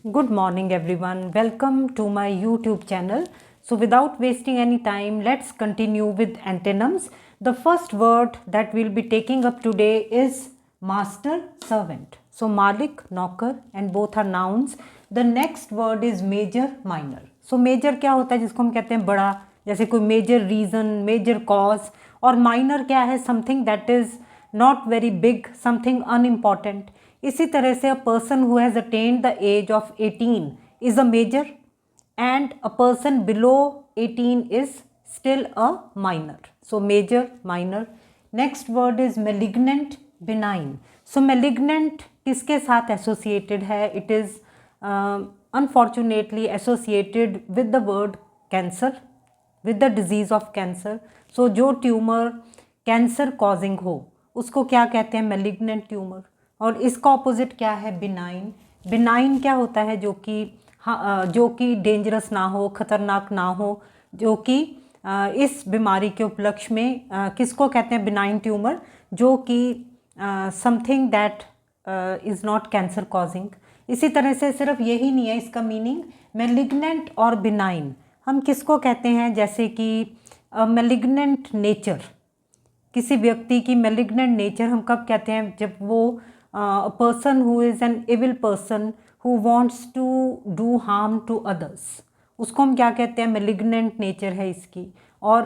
Good morning, everyone. Welcome to my YouTube channel. So, without wasting any time, let's continue with antonyms. The first word that we'll be taking up today is master servant. So, Malik, Naukar, and both are nouns. The next word is major, minor. So, major क्या होता है जिसको हम कहते हैं बड़ा, जैसे कोई major reason, major cause, और minor क्या है something that is not very big, something unimportant. इसी तरह से a person who has attained the age of 18 is a major and a person below 18 is still a minor. So major, minor. Next word is malignant, benign. So malignant किसके साथ associated है? It is unfortunately associated with the word cancer, with the disease of cancer. So जो tumour cancer causing हो उसको क्या कहते हैं? Malignant tumour. और इसका ऑपोजिट क्या है? बिनाइन. बिनाइन क्या होता है? जो कि डेंजरस ना हो, ख़तरनाक ना हो, जो कि इस बीमारी के उपलक्ष्य में किसको कहते हैं? Benign tumour. जो कि something that is not cancer causing. इसी तरह से सिर्फ यही नहीं है इसका मीनिंग. मेलिग्नेंट और बिनाइन हम किसको कहते हैं? जैसे कि मेलिग्नेंट नेचर, किसी व्यक्ति की मेलिग्नेंट नेचर हम कब कहते हैं? जब वो person who is an evil person who wants to do harm to others, उसको हम क्या कहते हैं? मेलिग्नेंट नेचर है इसकी. और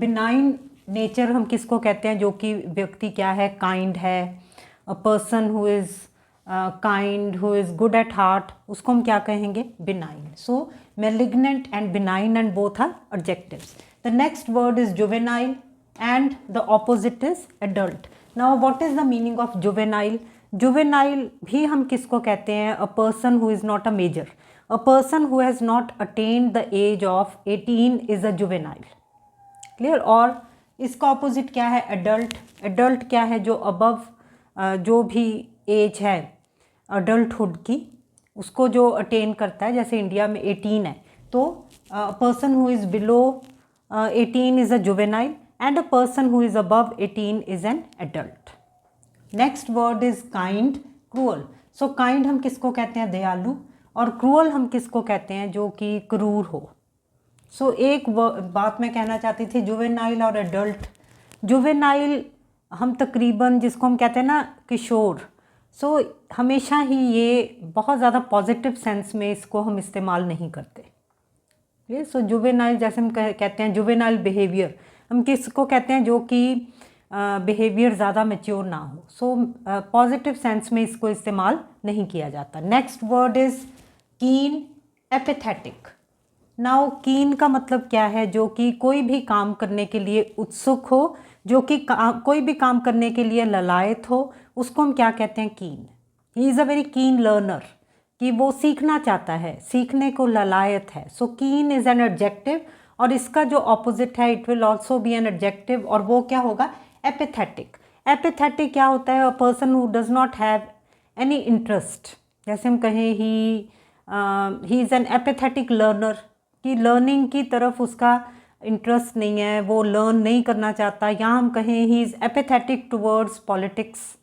बिनाइन नेचर हम किसको कहते हैं? जो कि व्यक्ति क्या है? काइंड है. A person who is kind, who is good at heart, उसको हम क्या कहेंगे? Benign. So malignant and benign and both are adjectives. The next word is juvenile and the opposite is adult. Now what is the meaning of juvenile? Juvenile भी हम किसको कहते हैं? A person who is not a major. A person who has not attained the age of 18 is a juvenile. Clear? और इसका opposite क्या है? Adult. Adult क्या है? जो above जो भी एज है adulthood की, उसको जो attain करता है, जैसे इंडिया में 18 है, तो person who is below 18 is a juvenile. And a person who is above 18 is an adult. Next word is kind, cruel. So kind हम किसको कहते हैं? दयालु. और cruel हम किसको कहते हैं? जो कि क्रूर हो. So एक बात मैं कहना चाहती थी, जुवेनाइल और adult. जुवेनाइल हम तकरीबन जिसको हम कहते हैं ना किशोर, सो हमेशा ही ये बहुत ज़्यादा पॉजिटिव सेंस में इसको हम इस्तेमाल नहीं करते. ये सो जुवेनाइल जैसे हम कहते हैं जुवेनाइल बिहेवियर, हम किसको कहते हैं? जो कि बिहेवियर ज़्यादा मैच्योर ना हो. सो पॉजिटिव सेंस में इसको इस्तेमाल नहीं किया जाता. नेक्स्ट वर्ड इज़ कीन, एपिथेटिक. नाउ कीन का मतलब क्या है? जो कि कोई भी काम करने के लिए उत्सुक हो, जो कि कोई भी काम करने के लिए ललायत हो, उसको हम क्या कहते हैं? कीन. He is a very keen learner, कि वो सीखना चाहता है, सीखने को ललायत है. सो कीन इज़ एन एडजेक्टिव. और इसका जो ऑपोजिट है it will also be an adjective, और वो क्या होगा? एपिथेटिक. एपिथेटिक क्या होता है? A person who does not have any interest. जैसे हम कहें ही इज़ एन एपिथेटिक लर्नर, कि लर्निंग की तरफ उसका इंटरेस्ट नहीं है, वो लर्न नहीं करना चाहता. या हम कहें he is apathetic towards politics,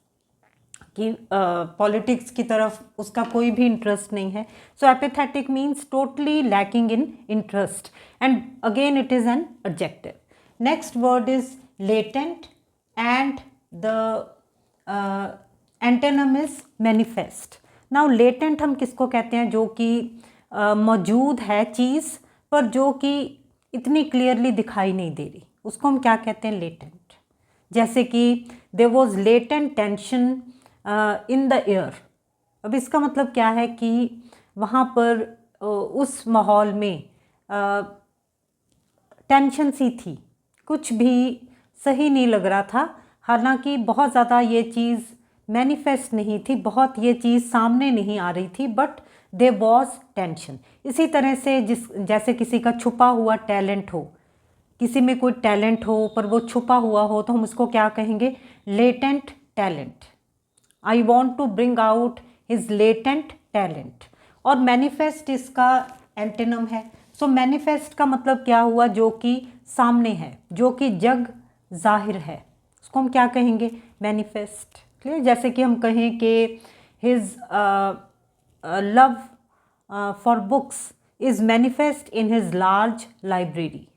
कि पॉलिटिक्स की तरफ उसका कोई भी इंटरेस्ट नहीं है. So apathetic means totally lacking in interest, and again it is an adjective. Next word is latent and the antonym is manifest. Now latent हम किसको कहते हैं? जो कि मौजूद है चीज़, पर जो कि इतनी क्लियरली दिखाई नहीं दे रही, उसको हम क्या कहते हैं? लेटेंट. जैसे कि there was latent tension in the air. अब इसका मतलब क्या है? कि वहाँ पर उस माहौल में टेंशन सी थी, कुछ भी सही नहीं लग रहा था. हालांकि बहुत ज़्यादा ये चीज़ मैनिफेस्ट नहीं थी, बहुत ये चीज़ सामने नहीं आ रही थी, बट देयर वॉज टेंशन. इसी तरह से जैसे किसी का छुपा हुआ टैलेंट हो, किसी में कोई टैलेंट हो पर वो छुपा हुआ हो, तो हम उसको क्या कहेंगे? Latent talent. I want to bring out his latent talent. और मैनिफेस्ट इसका एंटोनिम है. सो मैनिफेस्ट का मतलब क्या हुआ? जो कि सामने है, जो कि जग जाहिर है, उसको हम क्या कहेंगे? मैनिफेस्ट. क्लियर? जैसे कि हम कहें कि his love for books is manifest in his large library.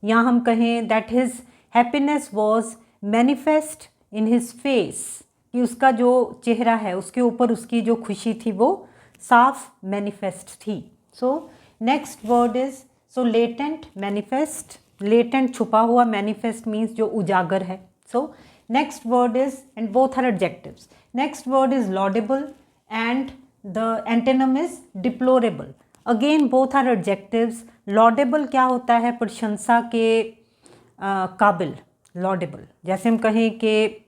या हम कहें that his happiness was manifest in his face, कि उसका जो चेहरा है उसके ऊपर उसकी जो खुशी थी वो साफ मैनिफेस्ट थी। So next word is so latent, manifest, latent छुपा हुआ, मैनिफेस्ट मीन्स जो उजागर है। So next word is, and both are adjectives, next word is laudable and the antonym is deplorable. Again both are adjectives. Laudable क्या होता है? प्रशंसा के काबिल, लॉडेबल। जैसे हम कहें कि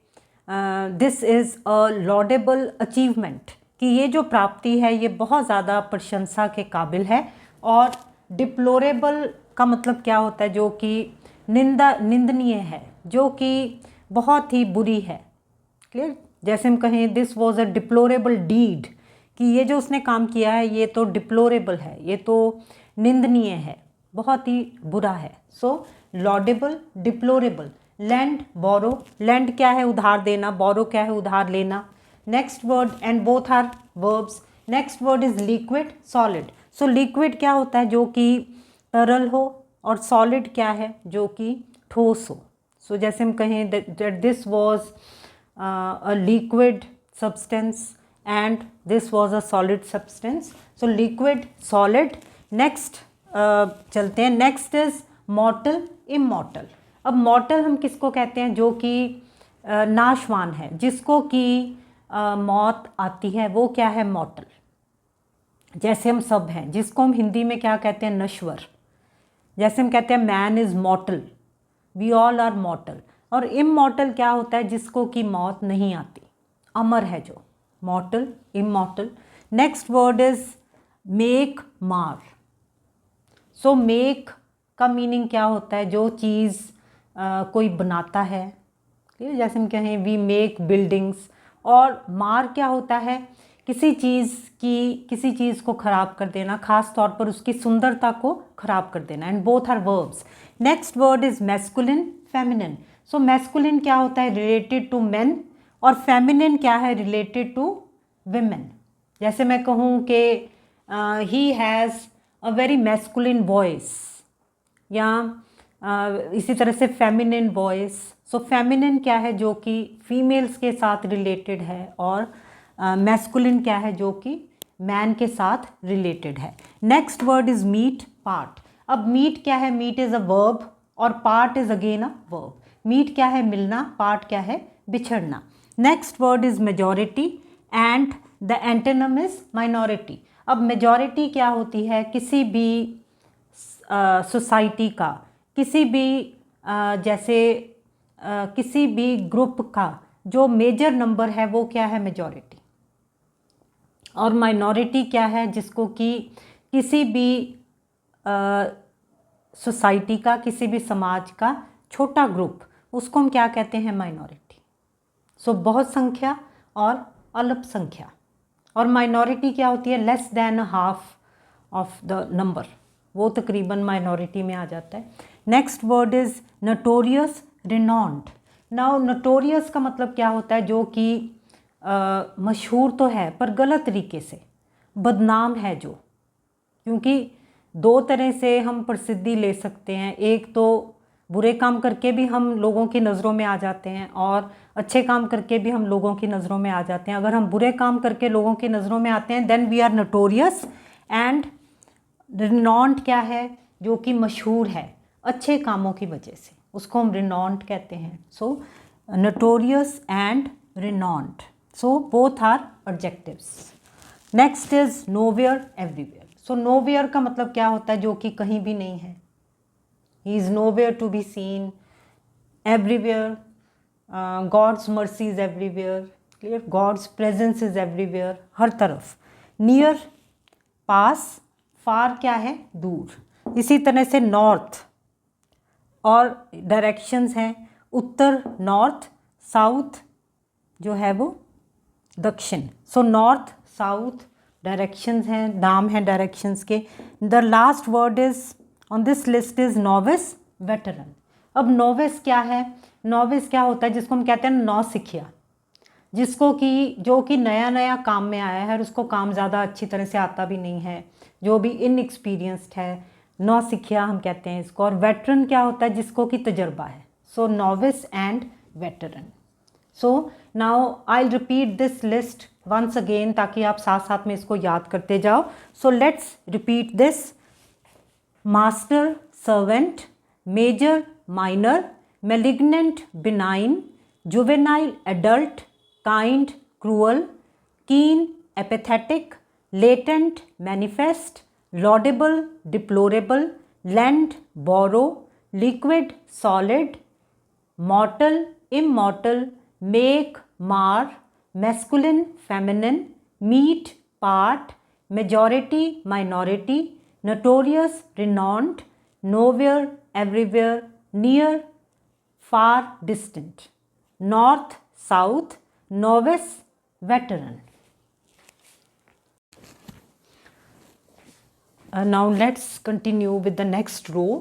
this is a laudable achievement, कि ये जो प्राप्ति है ये बहुत ज़्यादा प्रशंसा के काबिल है। और डिप्लोरेबल का मतलब क्या होता है? जो कि निंदनीय है, जो कि बहुत ही बुरी है। क्लियर? जैसे हम कहें this was a deplorable deed, कि ये जो उसने काम किया है ये तो डिप्लोरेबल है, ये तो निंदनीय है, बहुत ही बुरा है। So laudable, deplorable. Lend, borrow, lend क्या है? उधार देना, बोरो क्या है? उधार लेना। Next word, and both are verbs. Next word is liquid, solid. So liquid क्या होता है? जो कि तरल हो, और सॉलिड क्या है? जो कि ठोस हो। सो जैसे हम कहें that this was a liquid substance and this was a solid substance. So liquid, solid. Next चलते हैं, नेक्स्ट इज मॉर्टल, इमॉर्टल। अब मॉर्टल हम किसको कहते हैं? जो कि नाशवान है, जिसको कि मौत आती है, वो क्या है? मॉर्टल। जैसे हम सब हैं, जिसको हम हिंदी में क्या कहते हैं? नश्वर। जैसे हम कहते हैं man is mortal, we all are mortal. और इमॉर्टल क्या होता है? जिसको कि मौत नहीं आती, अमर है जो। Mortal, immortal. Next word is make, mar. So make का मीनिंग क्या होता है? जो चीज़ कोई बनाता है। जैसे हम कहें वी मेक बिल्डिंग्स। और मार क्या होता है? किसी चीज़ को ख़राब कर देना, खास तौर पर उसकी सुंदरता को ख़राब कर देना। And both are verbs. Next word is masculine, feminine. So masculine क्या होता है? Related to men. और फेमिनिन क्या है? Related to women. जैसे मैं कहूँ कि he has a very masculine voice, या इसी तरह से फेमिनिन वॉइस। सो फेमिनिन क्या है? जो कि फीमेल्स के साथ रिलेटेड है। और मैस्कुलिन क्या है? जो कि मैन के साथ रिलेटेड है। Next word is meet, part. अब मीट क्या है? मीट इज़ अ वर्ब और part is again a verb. Meet क्या है? मिलना, पार्ट क्या है? बिछड़ना। Next word is majority and the antonym is minority. अब मेजॉरिटी क्या होती है? किसी भी सोसाइटी का, किसी भी जैसे किसी भी ग्रुप का जो मेजर नंबर है वो क्या है? मेजॉरिटी। और माइनॉरिटी क्या है? जिसको कि किसी भी सोसाइटी का, किसी भी समाज का छोटा ग्रुप, उसको हम क्या कहते हैं? माइनॉरिटी। सो बहुत संख्या और अल्पसंख्या। और माइनॉरिटी क्या होती है? Less than half of the number, वो तकरीबन माइनॉरिटी में आ जाता है। Next word is notorious, renowned. Now notorious का मतलब क्या होता है? जो कि मशहूर तो है पर गलत तरीके से, बदनाम है जो। क्योंकि दो तरह से हम प्रसिद्धि ले सकते हैं। एक तो बुरे काम करके भी हम लोगों की नज़रों में आ जाते हैं, और अच्छे काम करके भी हम लोगों की नज़रों में आ जाते हैं। अगर हम बुरे काम करके लोगों की नज़रों में आते हैं then we are notorious. And renowned क्या है? जो कि मशहूर है अच्छे कामों की वजह से, उसको हम रिनॉन्ड कहते हैं। So notorious and renowned. So both are adjectives. Next is nowhere, everywhere. So nowhere का मतलब क्या होता है? जो कि कहीं भी नहीं है। He is nowhere to be seen. Everywhere, God's mercy is everywhere. Clear? God's presence is everywhere, हर तरफ। नियर, पास। फार क्या है? दूर। इसी तरह से नॉर्थ, और डायरेक्शंस हैं उत्तर नॉर्थ, साउथ जो है वो दक्षिण। सो नॉर्थ, साउथ डायरेक्शंस हैं, नाम हैं डायरेक्शंस के। The last word is on this list is novice, veteran. अब नोविस क्या है? नोविस क्या होता है? जिसको हम कहते हैं नौसिखिया, जिसको कि जो कि नया नया काम में आया है और उसको काम ज़्यादा अच्छी तरह से आता भी नहीं है, जो भी इनएक्सपीरियंस्ड है, नौसिखिया हम कहते हैं इसको। और वेटरन क्या होता है, जिसको कि तजर्बा है। So novice and veteran. So now I will repeat this list once again, ताकि आप साथ साथ में इसको याद करते जाओ। So let's repeat this. Master, servant, major, minor, malignant, benign, juvenile, adult, kind, cruel, keen, apathetic, latent, manifest, laudable, deplorable, lend, borrow, liquid, solid, mortal, immortal, make, mar, masculine, feminine, meet, part, majority, minority, notorious, renowned, nowhere, everywhere, near, far, distant, north, south, novice, veteran. Now let's continue with the next row.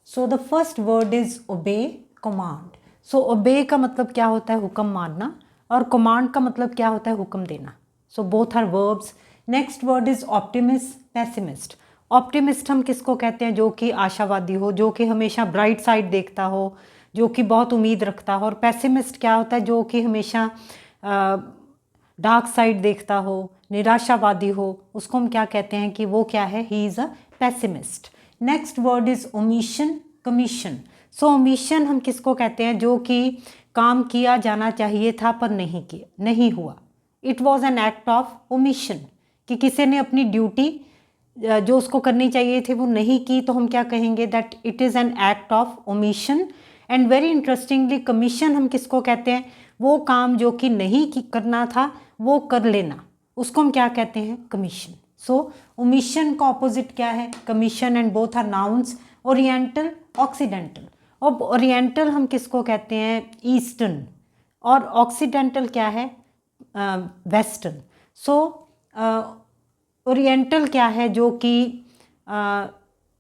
So the first word is obey, command. So obey का मतलब क्या होता है, हुक्म मानना, और command का मतलब क्या होता है, हुक्म देना. So both are verbs. Next word is optimist, pessimist. Optimist हम किसको कहते हैं, जो कि आशावादी हो, जो कि हमेशा ब्राइट साइड देखता हो, जो कि बहुत उम्मीद रखता हो। और पेसिमिस्ट क्या होता है, जो कि हमेशा डार्क साइड देखता हो, निराशावादी हो, उसको हम क्या कहते हैं कि वो क्या है, he is a pessimist. Next word is omission, commission. So omission हम किसको कहते हैं, जो कि काम किया जाना चाहिए था पर नहीं हुआ। It was an act of omission, कि किसी ने अपनी ड्यूटी जो उसको करनी चाहिए थी वो नहीं की, तो हम क्या कहेंगे, that it is an act of omission. And very interestingly commission हम किसको कहते हैं, वो काम जो कि नहीं करना था वो कर लेना, उसको हम क्या कहते हैं, कमीशन। सो ओमिशन का ऑपोजिट क्या है, commission. And both are nouns, oriental, occidental. और ओरिएंटल हम किसको कहते हैं, ईस्टर्न, और ऑक्सीडेंटल क्या है, वेस्टर्न। सो ओरिएंटल क्या है, जो कि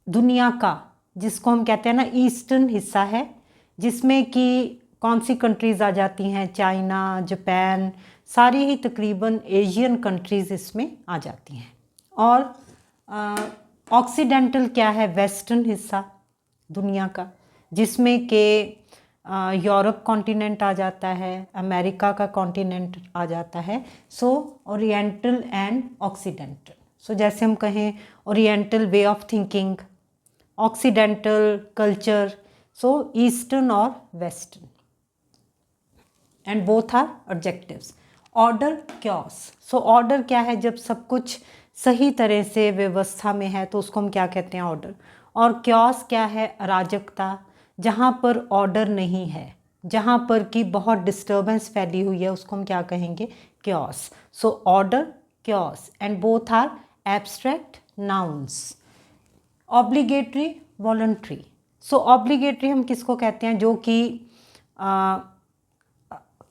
दुनिया का, जिसको हम कहते हैं ना, ईस्टर्न हिस्सा है, जिसमें कि कौन सी कंट्रीज़ आ जाती हैं, चाइना, जापान, सारी ही तकरीबन एशियन कंट्रीज़ इसमें आ जाती हैं। और ऑक्सीडेंटल क्या है, वेस्टर्न हिस्सा दुनिया का, जिसमें कि यूरोप कॉन्टिनेंट आ जाता है, अमेरिका का कॉन्टिनेंट आ जाता है। So oriental and occidental. So जैसे हम कहें oriental way of thinking, occidental culture, so eastern और western. And both are adjectives. Order, chaos. So order क्या है, जब सब कुछ सही तरह से व्यवस्था में है तो उसको हम क्या कहते हैं, ऑर्डर। और क्योस क्या है, अराजकता, जहाँ पर ऑर्डर नहीं है, जहाँ पर कि बहुत डिस्टर्बेंस फैली हुई है, उसको हम क्या कहेंगे, chaos. So order, chaos. And both are abstract nouns. Obligatory, voluntary. So obligatory हम किसको कहते हैं, जो कि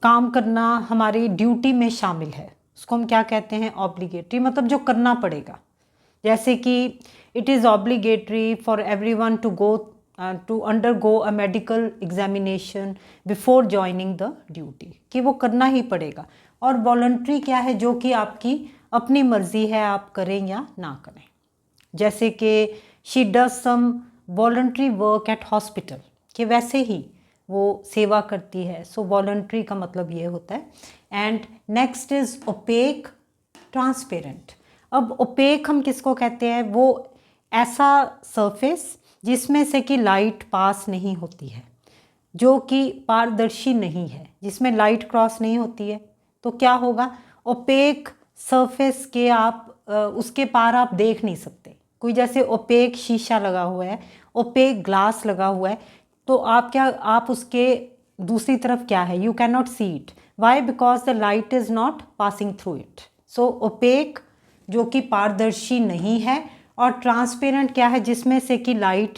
काम करना हमारी ड्यूटी में शामिल है, उसको हम क्या कहते हैं, ऑब्लिगेटरी, मतलब जो करना पड़ेगा। जैसे कि it is obligatory for everyone to undergo a medical examination before joining the duty, कि वो करना ही पड़ेगा। और वॉलंटरी क्या है, जो कि आपकी अपनी मर्जी है, आप करें या ना करें। जैसे कि she does some voluntary work at hospital, कि वैसे ही वो सेवा करती है। सो वॉलंटरी का मतलब ये होता है। And next is opaque, transparent. अब ओपेक हम किसको कहते हैं, वो ऐसा सरफेस जिसमें से कि लाइट पास नहीं होती है, जो कि पारदर्शी नहीं है, जिसमें लाइट क्रॉस नहीं होती है, तो क्या होगा, ओपेक सरफेस के आप उसके पार आप देख नहीं सकते। कोई जैसे ओपेक शीशा लगा हुआ है, ओपेक ग्लास लगा हुआ है, तो आप उसके दूसरी तरफ क्या है, you can not see it. Why, because the light is not passing through it. So opaque जो कि पारदर्शी नहीं है, और ट्रांसपेरेंट क्या है, जिसमें से कि लाइट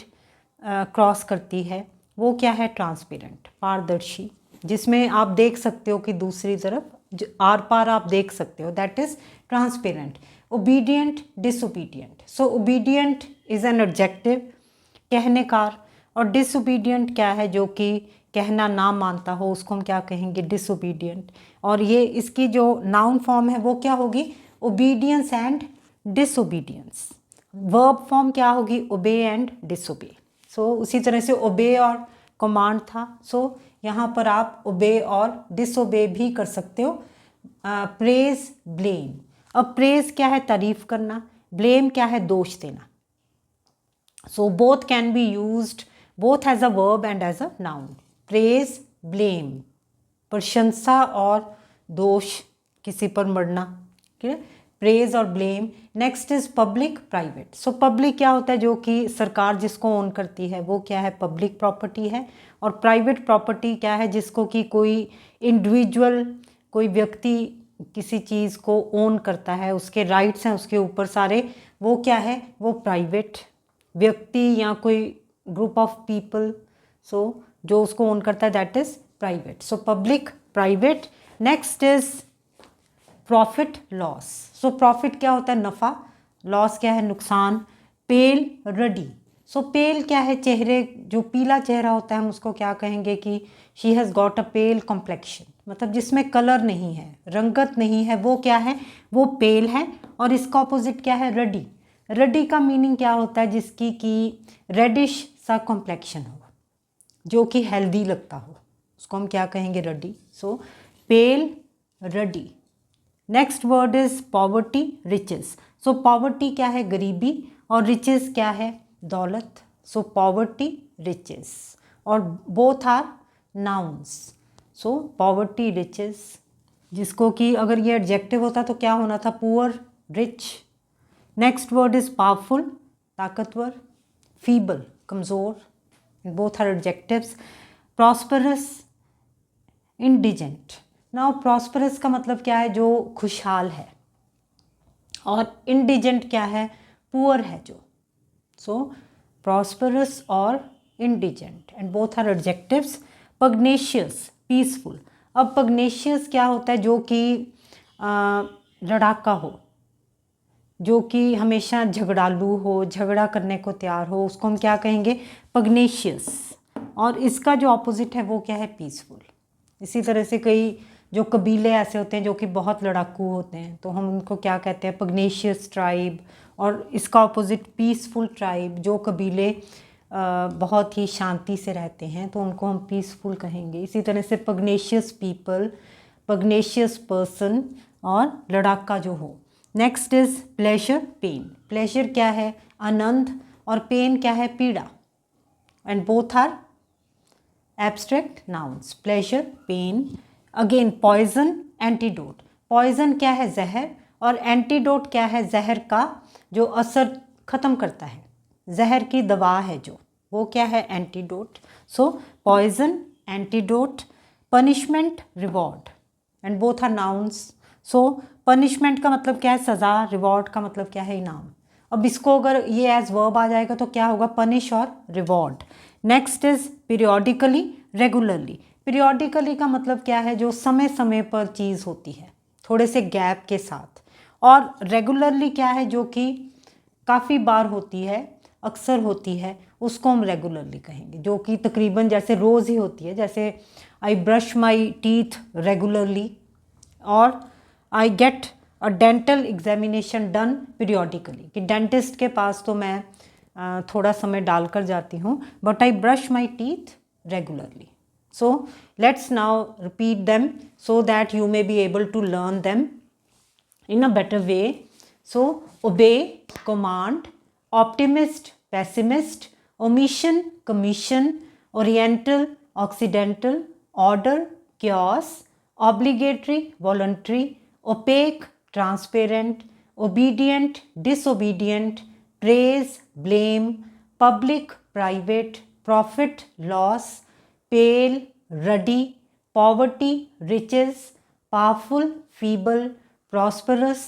क्रॉस करती है, वो क्या है, ट्रांसपेरेंट, पारदर्शी, जिसमें आप देख सकते हो कि दूसरी तरफ आर पार आप देख सकते हो, that is transparent. Obedient, disobedient. So obedient is an adjective, कहनेकार। और डिसोबीडियंट क्या है, जो कि कहना ना मानता हो उसको हम क्या कहेंगे, डिसोबीडियंट। और ये इसकी जो नाउन फॉर्म है वो क्या होगी, obedience and disobedience. Verb form क्या होगी, ओबे एंड डिसोबे। सो उसी तरह से ओबे और कमांड था, सो यहाँ पर आप ओबे और डिसोबे भी कर सकते हो। Praise, blame. अब प्रेज क्या है, तारीफ करना, ब्लेम क्या है, दोष देना। So both can be used both as a verb and as a noun. Praise, blame, प्रशंसा और दोष, किसी पर मरना, ठीक है, प्रेज और blame. Next is public, private. So public क्या होता है, जो कि सरकार जिसको ओन करती है वो क्या है, पब्लिक प्रॉपर्टी है। और प्राइवेट प्रॉपर्टी क्या है, जिसको कि कोई इंडिविजुअल, कोई व्यक्ति किसी चीज़ को ओन करता है, उसके राइट्स हैं उसके ऊपर सारे, वो क्या है, वो प्राइवेट व्यक्ति या कोई ग्रुप ऑफ पीपल, सो जो उसको ओन करता है that is private. So public, private. Next is profit, loss. So profit क्या होता है, नफ़ा, लॉस क्या है, नुकसान। पेल, रडी। सो पेल क्या है, चेहरे, जो पीला चेहरा होता है हम उसको क्या कहेंगे कि she has got a pale complexion, मतलब जिसमें कलर नहीं है, रंगत नहीं है, वो क्या है, वो पेल है। और इसका ऑपोजिट क्या है, रडी। रडी का मीनिंग क्या होता है, जिसकी कि रेडिश सा कॉम्प्लेक्शन हो, जो कि हेल्दी लगता हो, उसको हम क्या कहेंगे, ruddy. So pale, ruddy. Next word is poverty, riches. So poverty क्या है, गरीबी, और रिचेस क्या है, दौलत। सो पॉवर्टी, रिचेस, और both are nouns. So poverty, riches, जिसको कि अगर ये एडजेक्टिव होता तो क्या होना था, poor, rich. Next word is powerful, ताकतवर, फीबल, कमज़ोर, both are adjectives. Prosperous, indigent. Now prosperous का मतलब क्या है, जो खुशहाल है, और इंडिजेंट क्या है, पुअर है जो। सो प्रॉस्परस और indigent, and both are adjectives. Pugnacious, peaceful. अब पग्नेशियस क्या होता है, जो कि लड़ाका हो, जो कि हमेशा झगड़ालू हो, झगड़ा करने को तैयार हो, उसको हम क्या कहेंगे, पग्नेशियस। और इसका जो ऑपोजिट है वो क्या है, पीसफुल। इसी तरह से कई जो कबीले ऐसे होते हैं जो कि बहुत लड़ाकू होते हैं, तो हम उनको क्या कहते हैं, पग्नेशियस ट्राइब। और इसका ऑपोजिट पीसफुल ट्राइब, जो कबीले बहुत ही शांति से रहते हैं, तो उनको हम पीसफुल कहेंगे। इसी तरह से पग्नेशियस पीपल, पग्नेशियस पर्सन, और लड़ाका जो हो। Next is pleasure, pain. Pleasure क्या है, आनंद, और पेन क्या है, पीड़ा, and both are abstract nouns. Pleasure, pain. Again poison, antidote. Poison क्या है, जहर, और एंटीडोट क्या है, जहर का जो असर ख़त्म करता है, जहर की दवा है जो, वो क्या है, antidote. So poison, antidote. Punishment, reward, and both are nouns. So punishment का मतलब क्या है, सज़ा, रिवॉर्ड का मतलब क्या है, इनाम। अब इसको अगर ये एज वर्ब आ जाएगा तो क्या होगा, पनिश और reward. Next is periodically, regularly. Periodically का मतलब क्या है, जो समय समय पर चीज़ होती है, थोड़े से गैप के साथ। और रेगुलरली क्या है, जो कि काफ़ी बार होती है, अक्सर होती है, उसको हम रेगुलरली कहेंगे, जो कि तकरीबन जैसे रोज़ ही होती है। जैसे I brush my teeth regularly, और I get a dental examination done periodically, कि डेंटिस्ट के पास तो मैं थोड़ा समय डालकर जाती हूँ, but I brush my teeth regularly. So let's now repeat them so that you may be able to learn them in a better way. So obey, command; optimist, pessimist; omission, commission; oriental, occidental; order, chaos; obligatory, voluntary; opaque, transparent; obedient, disobedient; praise, blame; public, private; profit, loss; pale, ruddy; poverty, riches; powerful, feeble; prosperous,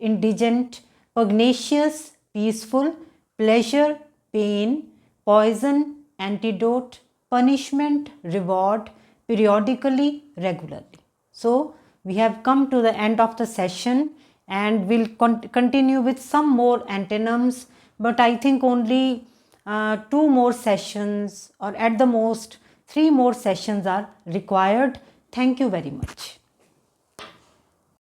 indigent; pugnacious, peaceful; pleasure, pain; poison, antidote; punishment, reward; periodically, regularly. So we have come to the end of the session, and we'll continue with some more antonyms, but I think only 2 more sessions, or at the most 3 more sessions are required. Thank you very much.